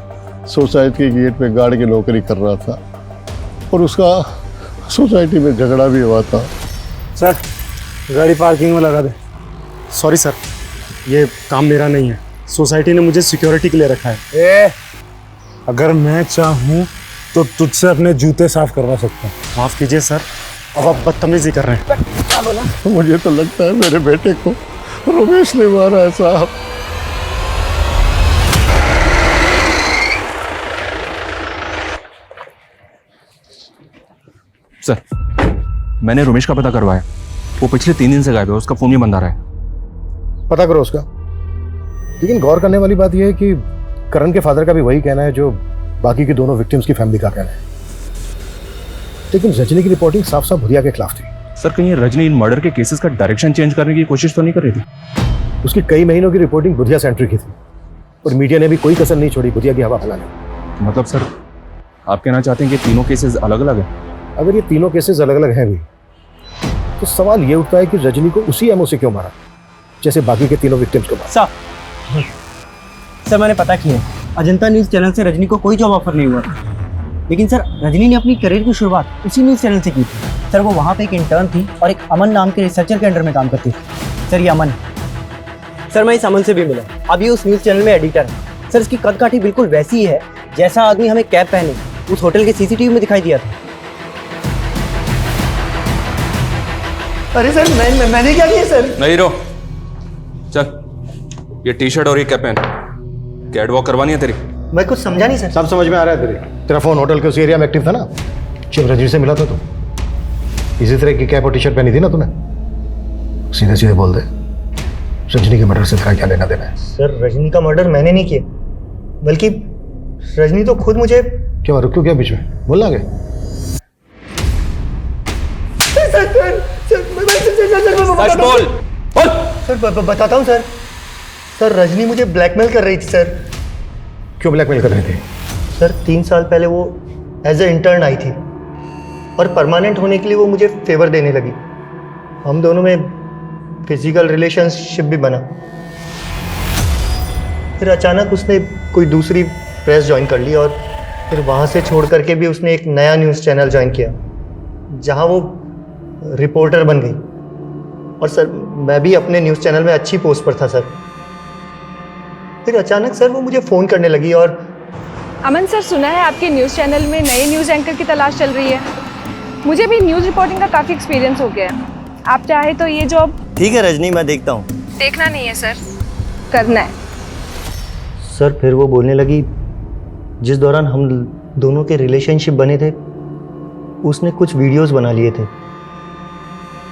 सोसाइटी के गेट पे गार्ड की नौकरी कर रहा था और उसका सोसाइटी में झगड़ा भी हुआ था। सर, गाड़ी पार्किंग में लगा दे। सॉरी सर, ये काम मेरा नहीं है। सोसाइटी ने मुझे सिक्योरिटी के लिए रखा है। अगर मैं चाहूँ तो तुझसे अपने जूते साफ करवा सकता हूँ। माफ़ कीजिए सर, अब आप बदतमीजी कर रहे हैं। मुझे तो लगता है मेरे बेटे को रमेश ने मारा है साहब। सर, मैंने रमेश का पता करवाया। वो पिछले 3 दिन से गायब है, उसका फोन भी बंद आ रहा है। पता करो उसका। लेकिन गौर करने वाली बात यह है कि करण के फादर का भी वही कहना है जो बाकी के दोनों विक्टिम्स की फैमिली का कहना है। लेकिन रजनी की रिपोर्टिंग साफ साफ बुधिया के खिलाफ थी। सर, कहीं रजनी इन मर्डर के केसेस का डायरेक्शन चेंज करने की कोशिश तो नहीं कर रही थी? उसकी कई महीनों की रिपोर्टिंग बुधिया सेंट्रिक की थी और मीडिया ने भी कोई कसर नहीं छोड़ी बुधिया की हवा फैलाने। मतलब सर, आप कहना चाहते हैं कि तीनों केसेस अलग अलग हैं? अगर ये तीनों केसेस अलग अलग हैं भी, तो सवाल ये उठता है कि रजनी को उसी एमओ से क्यों मारा जैसे बाकी के तीनों विक्टिम्स को मारा। सर, मैंने पता किया, अजंता न्यूज़ चैनल से रजनी को कोई जॉब ऑफर नहीं हुआ था। लेकिन सर, रजनी ने अपनी करियर की शुरुआत उसी न्यूज़ चैनल से की थी। सर, वो वहाँ पे एक इंटर्न थी और एक अमन नाम के रिसर्चर के अंडर में काम करती थी। सर, ये अमन, सर मैं इस अमन से भी मिला। अब ये उस न्यूज़ चैनल में एडिटर है। सर, इसकी कद काठी बिल्कुल वैसी ही है जैसा आदमी हमें कैप पहने उस होटल के सीसीटीवी में दिखाई दिया था। अरे सर, मैंने क्या किया सर? नहीं रो, चल ये टी-शर्ट और ये कैप पहन। कैट वॉक करवानी है तेरी? मैं कुछ समझा नहीं सर। सब समझ में आ रहा है तेरा फोन होटल के उस एरिया में एक्टिव था ना जब रजनी से मिला था? तो इसी तरह की कैप और टी शर्ट पहनी थी ना तूने? सीधे सीधे बोल दे, रजनी के मर्डर से तेरा क्या लेना देना है? सर, रजनी का मर्डर मैंने नहीं किया, बल्कि रजनी तो खुद मुझे। क्यों रुक, क्यों क्या बीच में बोलना आगे? सर बताता हूँ सर। सर, रजनी मुझे ब्लैकमेल कर रही थी सर। क्यों ब्लैकमेल कर रही थी? सर, 3 साल पहले वो एज ए इंटर्न आई थी और परमानेंट होने के लिए वो मुझे फेवर देने लगी। हम दोनों में फिजिकल रिलेशनशिप भी बना। फिर अचानक उसने कोई दूसरी प्रेस ज्वाइन कर ली और फिर वहाँ से छोड़ करके भी उसने एक नया न्यूज़ चैनल ज्वाइन किया जहाँ वो रिपोर्टर बन गई। और सर, मैं भी अपने न्यूज़ चैनल में अच्छी पोस्ट पर था सर। फिर अचानक सर वो मुझे फ़ोन करने लगी और अमन सर, सुना है आपके न्यूज़ चैनल में नए न्यूज़ एंकर की तलाश चल रही है। मुझे भी न्यूज़ रिपोर्टिंग का काफ़ी एक्सपीरियंस हो गया है। आप चाहे तो ये जॉब। ठीक है रजनी, मैं देखता हूँ। देखना नहीं है सर, करना है। सर फिर वो बोलने लगी जिस दौरान हम दोनों के रिलेशनशिप बने थे उसने कुछ वीडियोस बना लिए थे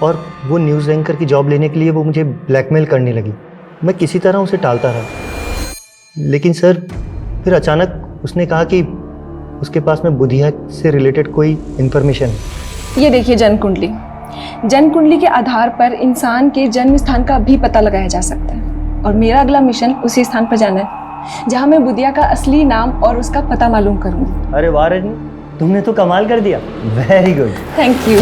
और वो न्यूज़ एंकर की जॉब लेने के लिए वो मुझे ब्लैकमेल करने लगी। मैं किसी तरह उसे टालता रहा, लेकिन सर फिर अचानक उसने कहा कि उसके पास में बुधिया से रिलेटेड कोई इन्फॉर्मेशन है। ये देखिए जन्म कुंडली। जन्म कुंडली के आधार पर इंसान के जन्म स्थान का भी पता लगाया जा सकता है और मेरा अगला मिशन उसी स्थान पर जाना है जहाँ मैं बुधिया का असली नाम और उसका पता मालूम करूँगी। अरे वाह रजनी, तुमने तो कमाल कर दिया। Very good. Thank you.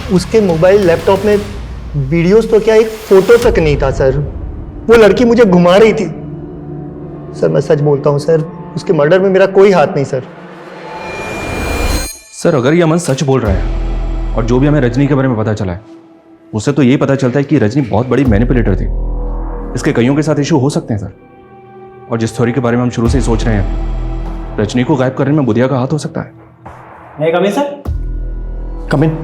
उसके मोबाइल लैपटॉप में वीडियोस तो क्या, एक फोटो तक नहीं था सर। वो लड़की मुझे घुमा रही थी। सर मैं सच बोलता हूँ सर, उसके मर्डर में मेरा कोई हाथ नहीं सर। सर अगर ये अमन सच बोल रहा है और जो भी हमें रजनी के बारे में पता चला है उससे तो यही पता चलता है कि रजनी बहुत बड़ी मैनिपुलेटर थी। इसके कईयों के साथ इशू हो सकते हैं सर। और जिस थ्योरी के बारे में हम शुरू से ही सोच रहे हैं, रजनी को गायब करने में बुधिया का हाथ हो सकता है। मैं कम in sir? Come in.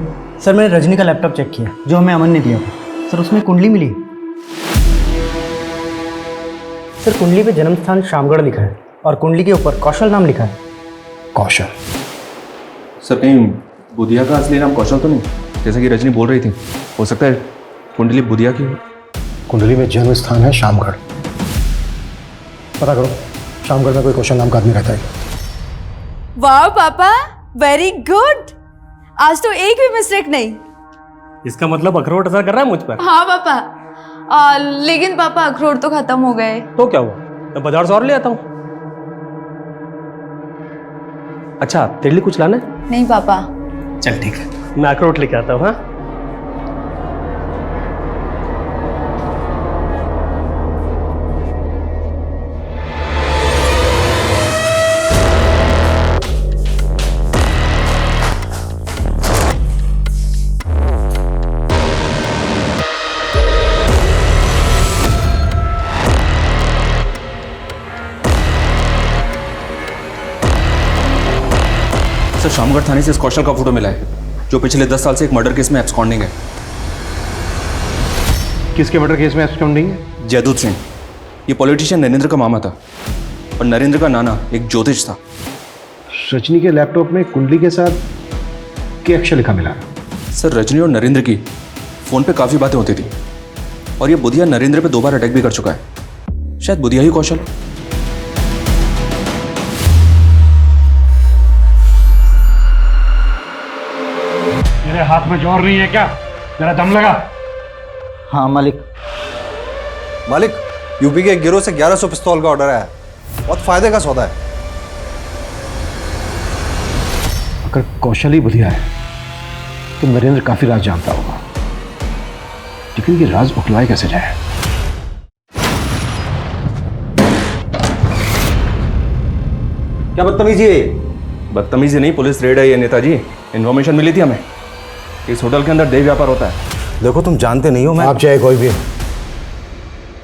Sir मैंने रजनी का लैपटॉप चेक किया जो हमें अमन ने दिया था। सर उसमें कुंडली मिली। सर कुंडली पे जन्म स्थान शामगढ़ लिखा है और कुंडली के ऊपर कौशल नाम लिखा है। कौशल? सर कहीं बुधिया का असली नाम कौशल तो नहीं, जैसा कि रजनी बोल रही थी? हो सकता है कुंडली बुधिया की हो। कुंडली में जन्म स्थान है शामगढ़। पता करो शामगढ़ में कोई कौशल नाम का आदमी रहता है। वाह पापा, वेरी गुड। आज तो एक भी मिस्टेक नहीं। इसका मतलब अखरोट असर कर रहा है मुझ पर? हाँ पापा, लेकिन पापा अखरोट तो खत्म हो गए। तो क्या हुआ, मैं बाजार से और ले आता हूँ। अच्छा तेरे लिए कुछ लाना है? नहीं पापा। चल ठीक है, मैं अखरोट लेके आता हूँ। हाँ सर शामगढ़ थाने से इस कौशल का फोटो मिला है जो पिछले 10 साल से एक मर्डर केस में एब्सकॉन्डिंग है। किसके मर्डर केस में एब्सकॉन्डिंग है? जयदूत सिंह। ये पॉलिटिशियन नरेंद्र का मामा था और नरेंद्र का नाना एक ज्योतिष था। रजनी के लैपटॉप में कुंडली के साथ क्या अक्षर लिखा मिला? सर रजनी और नरेंद्र की फोन पे काफ़ी बातें होती थी और ये बुधिया नरेंद्र पे 2 बार अटैक भी कर चुका है। शायद बुधिया ही कौशल। मेरे हाथ में जोर नहीं है क्या? मेरा दम लगा। हाँ मालिक। मालिक, यूपी के एक गिरोह से 1100 पिस्तौल का ऑर्डर आया। बहुत फायदे का सौदा है। अगर कौशल ही बुधिया है तो नरेंद्र काफी राज जानता होगा, लेकिन ये राज उठलाए कैसे जाए? क्या बदतमीजी है? बदतमीजी नहीं, पुलिस रेड है ये नेताजी। इन्फॉर्मेशन मिली थी हमें इस होटल के अंदर देह व्यापार होता है। देखो तुम जानते नहीं हो। मैं आप चाहे कोई भी,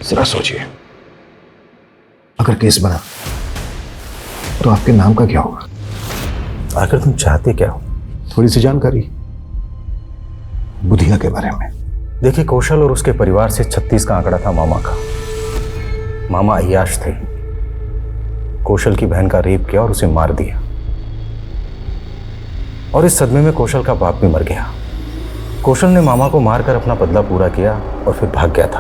जरा सोचिए, अगर केस बना तो आपके नाम का क्या होगा? आखिर तुम चाहते क्या हो? थोड़ी सी जानकारी बुधिया के बारे में। देखिए, कौशल और उसके परिवार से 36 का आंकड़ा था मामा का। मामा अय्याश थे। कौशल की बहन का रेप किया और उसे मार दिया, और इस सदमे में कौशल का बाप भी मर गया। कौशल ने मामा को मारकर अपना बदला पूरा किया और फिर भाग गया था।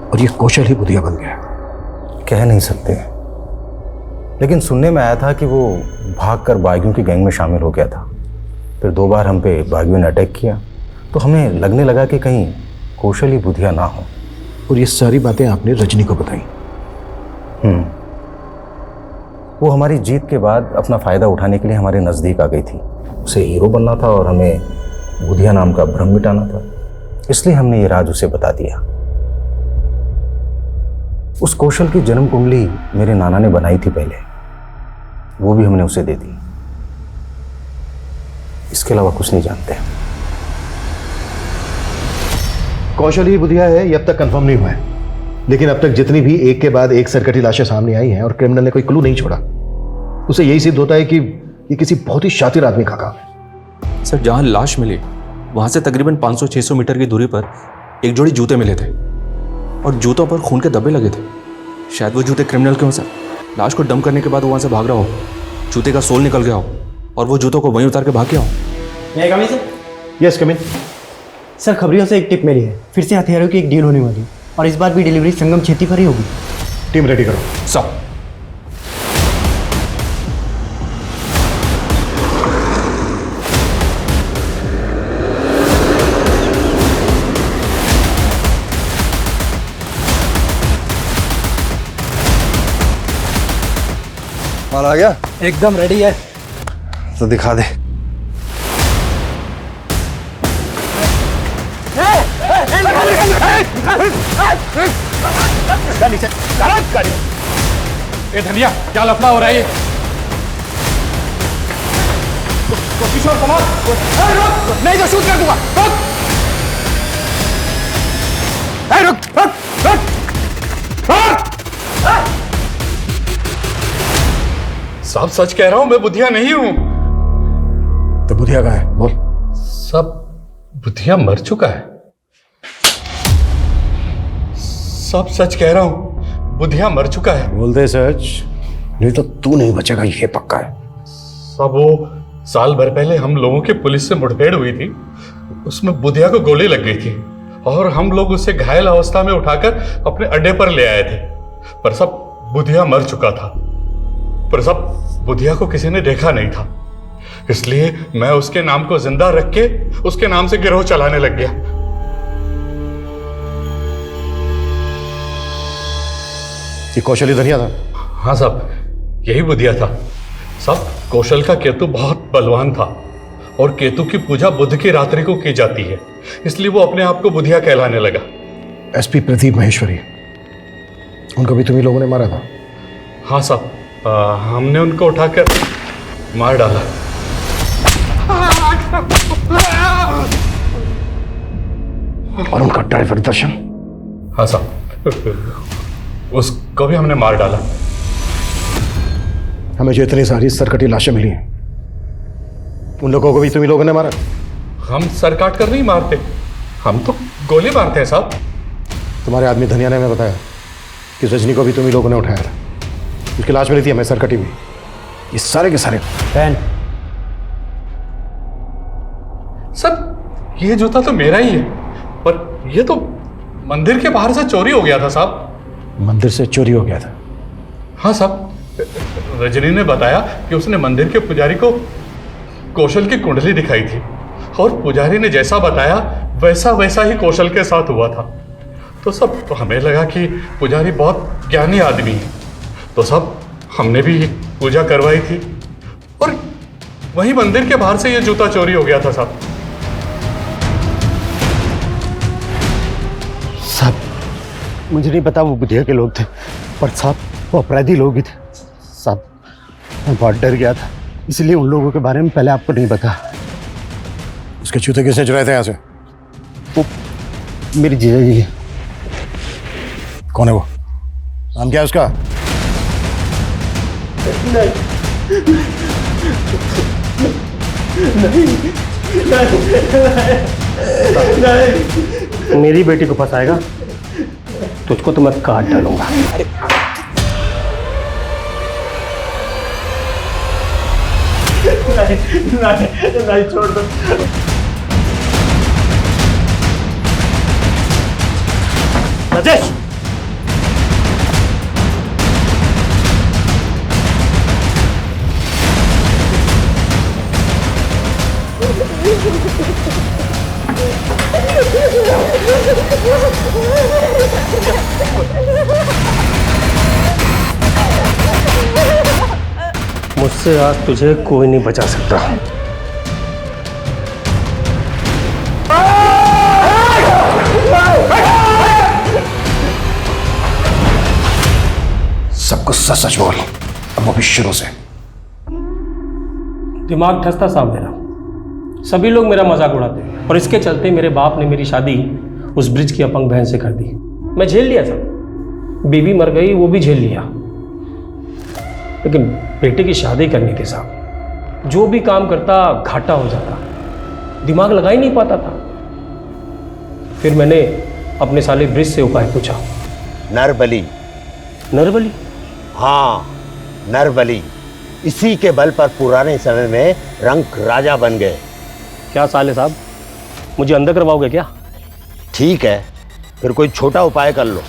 और ये कौशल ही बुधिया बन गया? कह नहीं सकते, लेकिन सुनने में आया था कि वो भागकर बागियों की गैंग में शामिल हो गया था। फिर 2 बार हम पे बागियों ने अटैक किया, तो हमें लगने लगा कि कहीं कौशल ही बुधिया ना हो। और ये सारी बातें आपने रजनी को बताई? वो हमारी जीत के बाद अपना फ़ायदा उठाने के लिए हमारे नज़दीक आ गई थी। उसे हीरो बनना था और हमें बुधिया नाम का भ्रम मिटाना था, इसलिए हमने ये राज उसे बता दिया। उस कौशल की जन्म कुंडली मेरे नाना ने बनाई थी पहले, वो भी हमने उसे दे दी। इसके अलावा कुछ नहीं जानते। कौशल ही बुधिया है ये अब तक कंफर्म नहीं हुआ है, लेकिन अब तक जितनी भी एक के बाद एक सरकटी लाशें सामने आई हैं और क्रिमिनल ने कोई क्लू नहीं छोड़ा, उसे यही सिद्ध होता है कि ये किसी बहुत ही शातिर आदमी का काम है। सर, जहां लाश मिली वहां से तकरीबन 500-600 मीटर की दूरी पर एक जोड़ी जूते मिले थे और जूतों पर खून के धब्बे लगे थे। शायद वो जूते क्रिमिनल के हों सर। लाश को डंप करने के बाद वो वहां से भाग रहा हो, जूते का सोल निकल गया हो और वो जूतों को वहीं उतार के भाग गया हो। Yes come in. सर, खबरियों से एक टिप मिली है, फिर से हथियारों की एक डील होने वाली है और इस बार भी डिलीवरी संगम छेती पर ही होगी। टीम रेडी करो। सर। माल आ गया? एकदम रेडी है। तो दिखा दे। ए धनिया, क्या लफड़ा हो रहा है ये? किशोर कुमार, नहीं तो शूट कर दूंगा। रुक, रुक। साहब सच कह रहा हूं, मैं बुधिया नहीं हूं। तो बुधिया कहाँ है? बोल। सब बुधिया मर चुका है। सब सच कह रहा हूं, बुधिया मर चुका है। बोल दे सच, नहीं तो तू नहीं बचेगा, ये पक्का है। सब वो साल भर पहले हम लोगों की पुलिस से मुठभेड़ हुई थी, उसमें बुधिया को गोली लग गई थी और हम लोग उसे घायल अवस्था में उठाकर अपने अड्डे पर ले आए थे। पर सब बुधिया मर चुका था, पर सब बुधिया को किसी ने देखा नहीं था, इसलिए मैं उसके नाम को जिंदा रख के उसके नाम से गिरोह चलाने लग गया। ये कौशल ही धनिया था? हाँ साहब, यही बुधिया था। साहब, कौशल का केतु बहुत बलवान था और केतु की पूजा बुध की रात्रि को की जाती है, इसलिए वो अपने आप को बुधिया कहलाने लगा। एसपी प्रदीप महेश्वरी, उनको भी तुम्ही लोगों ने मारा था? हाँ साहब, हमने उनको उठाकर मार डाला। और उनका ड्राइवर दर्शन? हाँ साहब, उसको भी हमने मार डाला। हमें जो इतनी सारी सरकटी लाशें मिली हैं, उन लोगों को भी तुम्ही लोगों ने मारा? हम सर काट कर नहीं मारते, हम तो गोली मारते हैं साहब। तुम्हारे आदमी धनिया ने हमें बताया कि रजनी को भी तुम्ही लोगों ने उठाया था, उसकी लाश मिली थी हमें सरकटी हुई। ये सारे के सारे पैन। सर, ये जूता तो मेरा ही है, पर ये तो मंदिर के बाहर से चोरी हो गया था साहब। मंदिर से चोरी हो गया था? हाँ साहब, रजनी ने बताया कि उसने मंदिर के पुजारी को कौशल की कुंडली दिखाई थी और पुजारी ने जैसा बताया वैसा वैसा ही कौशल के साथ हुआ था। तो सब हमें लगा कि पुजारी बहुत ज्ञानी आदमी है, तो सब हमने भी पूजा करवाई थी और वहीं मंदिर के बाहर से ये जूता चोरी हो गया था साहब। साहब, मुझे नहीं पता वो बुधिया के लोग थे, पर साहब वो अपराधी लोग ही थे। साहब, मैं बहुत डर गया था, इसलिए उन लोगों के बारे में पहले आपको नहीं पता। उसके जूते किसने चुराए थे यहाँ से? वो मेरी जीजा जी है। कौन है वो? नाम क्या है उसका? नहीं। मेरी बेटी को फंसाएगा तुझको तो मैं काट डालूंगा। नहीं छोड़ दो। राजेश, मुझसे आज तुझे कोई नहीं बचा सकता। सब कुछ सच सच बोल, अब वो भी शुरू से। दिमाग ठसता साहब मेरा, सभी लोग मेरा मजाक उड़ाते हैं और इसके चलते मेरे बाप ने मेरी शादी उस ब्रिज की अपंग बहन से कर दी। मैं झेल लिया साहब, बीवी मर गई वो भी झेल लिया, लेकिन बेटे की शादी करनी थी साहब। जो भी काम करता घाटा हो जाता, दिमाग लगा ही नहीं पाता था। फिर मैंने अपने साले ब्रिज से उपाय पूछा। नरबली। नरबली? हाँ, नरबली। इसी के बल पर पुराने समय में रंक राजा बन गए। क्या साले साहब, मुझे अंदर करवाओगे क्या? ठीक है, फिर कोई छोटा उपाय कर लो।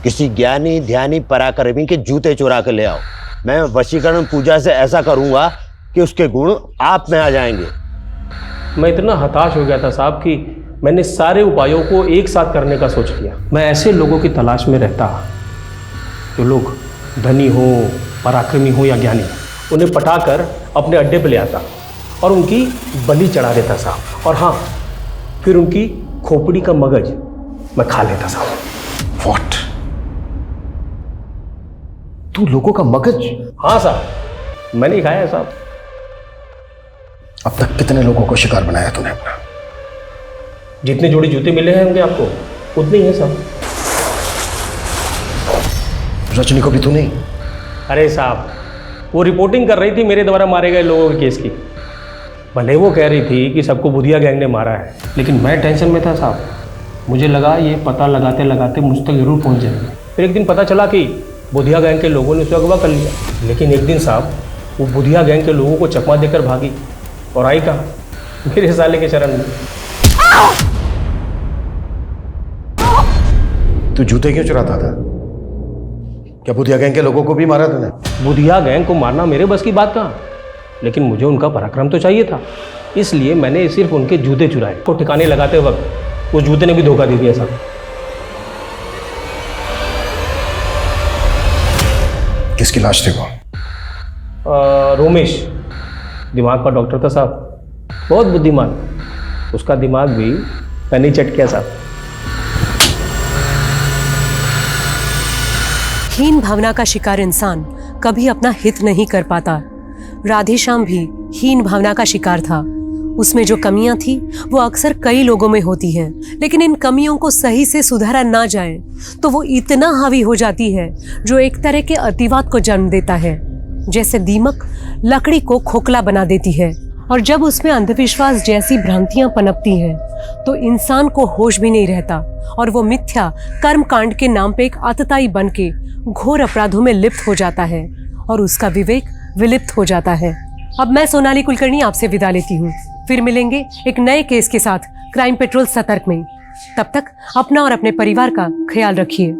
किसी ज्ञानी ध्यानी पराक्रमी के जूते चुरा कर ले आओ। मैं वशीकरण पूजा से ऐसा करूंगा कि उसके गुण आप में आ जाएंगे। मैं इतना हताश हो गया था साहब कि मैंने सारे उपायों को एक साथ करने का सोच लिया। मैं ऐसे लोगों की तलाश में रहता जो लोग धनी हो, पराक्रमी हो या ज्ञानी, उन्हें पटाकर अपने अड्डे पे ले आता और उनकी बलि चढ़ा देता साहब। और हाँ, फिर उनकी खोपड़ी का मगज मैं खा लेता साहब। व्हाट? तू लोगों का मगज? हाँ साहब, मैंने ही खाया है साहब। अब तक कितने लोगों को शिकार बनाया तूने अपना? जितने जोड़ी जूते मिले हैं होंगे आपको उतने ही है साहब। रजनी को भी तू नहीं? अरे साहब, वो रिपोर्टिंग कर रही थी मेरे द्वारा मारे गए लोगों के केस की। भले वो कह रही थी कि सबको बुधिया गैंग ने मारा है, लेकिन मैं टेंशन में था साहब। मुझे लगा ये पता लगाते लगाते मुझ तक जरूर पहुंच जाएंगे। फिर एक दिन पता चला कि बुधिया गैंग के लोगों ने उसे अगवा कर लिया। लेकिन एक दिन साहब वो बुधिया गैंग के लोगों को चकमा देकर भागी और आई कहाँ? मेरे साले के शरण में। तू जूते क्यों चुराता था? क्या बुधिया गैंग के लोगों को भी मारा तूने? बुधिया गैंग को मारना मेरे बस की बात कहाँ, लेकिन मुझे उनका पराक्रम तो चाहिए था। इसलिए मैंने सिर्फ उनके जूते चुराए। को ठिकाने लगाते वक्त उस जूते ने भी धोखा दे दिया साहब। किसकी लाश थी वो? रोमेश, दिमाग का डॉक्टर था साहब, बहुत बुद्धिमान। उसका दिमाग भी मैंने चट किया साहब। हीन भावना का शिकार इंसान कभी अपना हित नहीं कर पाता। राधेश्याम भी हीन भावना का शिकार था। उसमें जो कमियां थी वो अक्सर कई लोगों में होती हैं, लेकिन इन कमियों को सही से सुधारा ना जाए तो वो इतना हावी हो जाती है जो एक तरह के अतिवाद को जन्म देता है। जैसे दीमक लकड़ी को खोखला बना देती है, और जब उसमें अंधविश्वास जैसी भ्रांतियां पनपती हैं तो इंसान को होश भी नहीं रहता और वो मिथ्या कर्म कांड के नाम पे एक आतताई बन के घोर अपराधों में लिप्त हो जाता है और उसका विवेक विलिप्त हो जाता है। अब मैं सोनाली कुलकर्णी आपसे विदा लेती हूँ। फिर मिलेंगे एक नए केस के साथ क्राइम पेट्रोल सतर्क में। तब तक अपना और अपने परिवार का ख्याल रखिए।